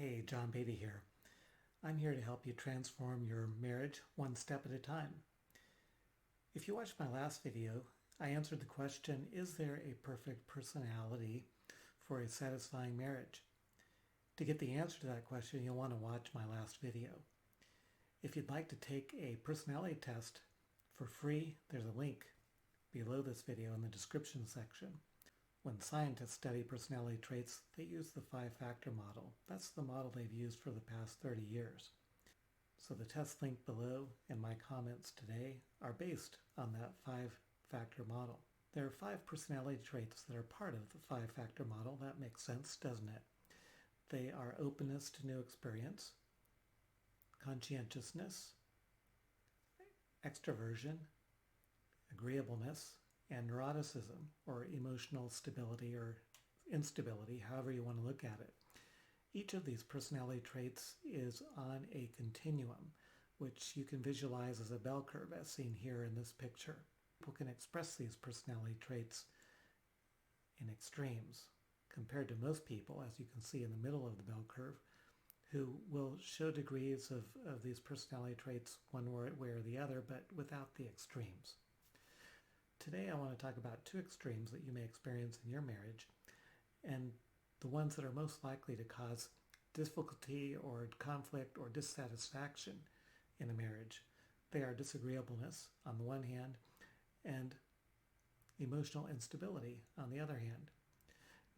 Hey, John Beatty here. I'm here to help you transform your marriage one step at a time. If you watched my last video, I answered the question, is there a perfect personality for a satisfying marriage? To get the answer to that question, you'll want to watch my last video. If you'd like to take a personality test for free, there's a link below this video in the description section. When scientists study personality traits, they use the 5-factor model. That's the model they've used for the past 30 years. So the test link below and my comments today are based on that 5-factor model. There are 5 personality traits that are part of the 5-factor model. That makes sense, doesn't it? They are openness to new experience, conscientiousness, extroversion, agreeableness, and neuroticism, or emotional stability or instability, however you want to look at it. Each of these personality traits is on a continuum, which you can visualize as a bell curve, as seen here in this picture. People can express these personality traits in extremes, compared to most people, as you can see in the middle of the bell curve, who will show degrees of these personality traits one way or the other, but without the extremes. Today I want to talk about 2 extremes that you may experience in your marriage, and the ones that are most likely to cause difficulty or conflict or dissatisfaction in a marriage. They are disagreeableness on the one hand and emotional instability on the other hand.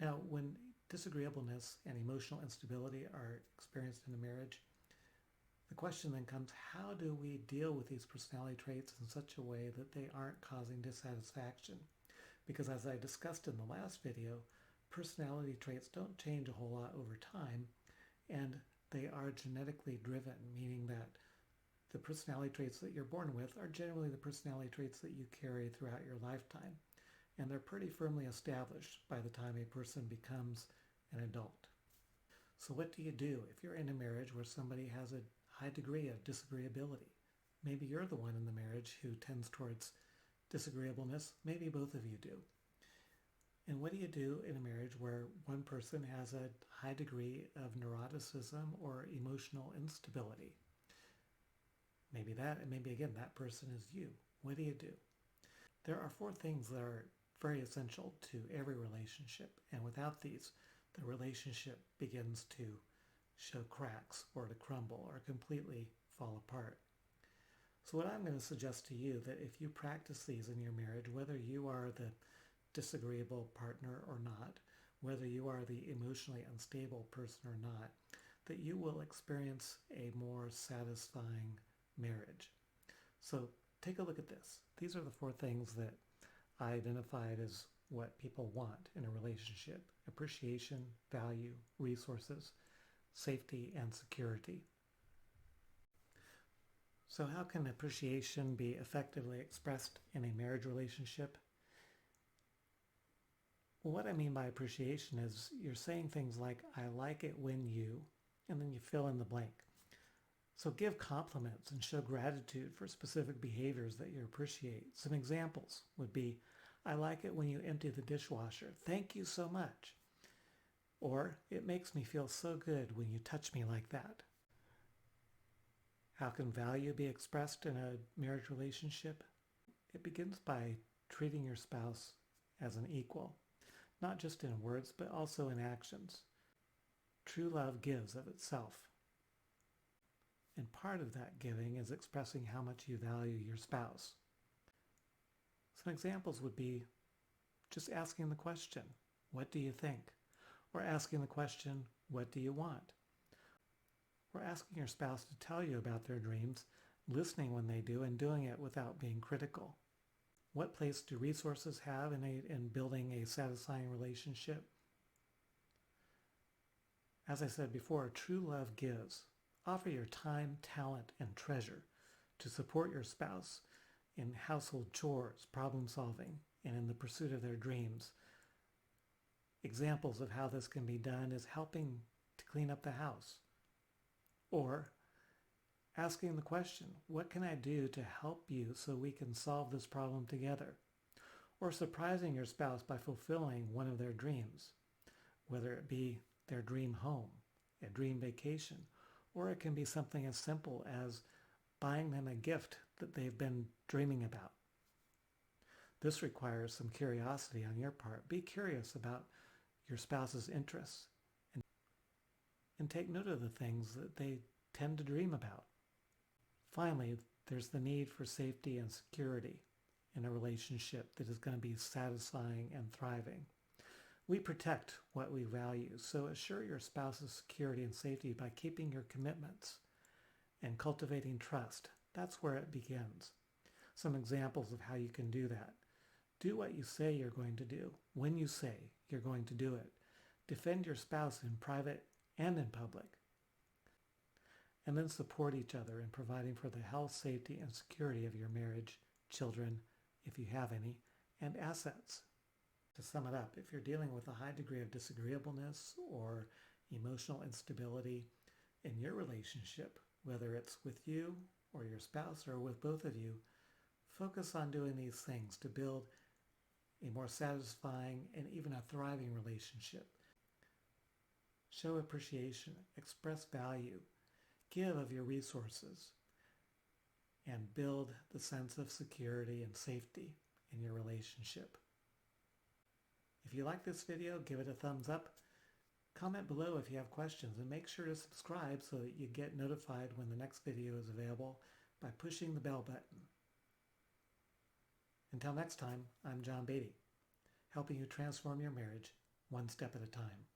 Now, when disagreeableness and emotional instability are experienced in a marriage, the question then comes, how do we deal with these personality traits in such a way that they aren't causing dissatisfaction? Because as I discussed in the last video, personality traits don't change a whole lot over time, and they are genetically driven, meaning that the personality traits that you're born with are generally the personality traits that you carry throughout your lifetime, and they're pretty firmly established by the time a person becomes an adult. So what do you do if you're in a marriage where somebody has a high degree of disagreeability? Maybe you're the one in the marriage who tends towards disagreeableness. Maybe both of you do. And what do you do in a marriage where one person has a high degree of neuroticism or emotional instability? Maybe again, that person is you. What do you do? There are 4 things that are very essential to every relationship, and without these, the relationship begins to show cracks or to crumble or completely fall apart. So what I'm going to suggest to you, that if you practice these in your marriage, whether you are the disagreeable partner or not, whether you are the emotionally unstable person or not, that you will experience a more satisfying marriage. So take a look at this. These are the 4 things that I identified as what people want in a relationship: appreciation, value, resources, safety, and security. So how can appreciation be effectively expressed in a marriage relationship? Well, what I mean by appreciation is you're saying things like, I like it when you, and then you fill in the blank. So give compliments and show gratitude for specific behaviors that you appreciate. Some examples would be, I like it when you empty the dishwasher. Thank you so much. Or, it makes me feel so good when you touch me like that. How can value be expressed in a marriage relationship? It begins by treating your spouse as an equal, not just in words, but also in actions. True love gives of itself. And part of that giving is expressing how much you value your spouse. Some examples would be just asking the question, what do you think? Or asking the question, what do you want? Or asking your spouse to tell you about their dreams, listening when they do, and doing it without being critical. What place do resources have in building a satisfying relationship? As I said before, true love gives. Offer your time, talent, and treasure to support your spouse in household chores, problem solving, and in the pursuit of their dreams. Examples of how this can be done is helping to clean up the house, or asking the question, what can I do to help you so we can solve this problem together? Or surprising your spouse by fulfilling one of their dreams, whether it be their dream home, a dream vacation, or it can be something as simple as buying them a gift that they've been dreaming about. This requires some curiosity on your part. Be curious about your spouse's interests and take note of the things that they tend to dream about. Finally, there's the need for safety and security in a relationship that is going to be satisfying and thriving. We protect what we value, so assure your spouse's security and safety by keeping your commitments and cultivating trust. That's where it begins. Some examples of how you can do that. Do what you say you're going to do, when you say you're going to do it. Defend your spouse in private and in public. And then support each other in providing for the health, safety, and security of your marriage, children, if you have any, and assets. To sum it up, if you're dealing with a high degree of disagreeableness or emotional instability in your relationship, whether it's with you or your spouse or with both of you, focus on doing these things to build a more satisfying and even a thriving relationship. Show appreciation, express value, give of your resources, and build the sense of security and safety in your relationship. If you like this video, give it a thumbs up. Comment below if you have questions, and make sure to subscribe so that you get notified when the next video is available by pushing the bell button. Until next time, I'm John Beatty, helping you transform your marriage one step at a time.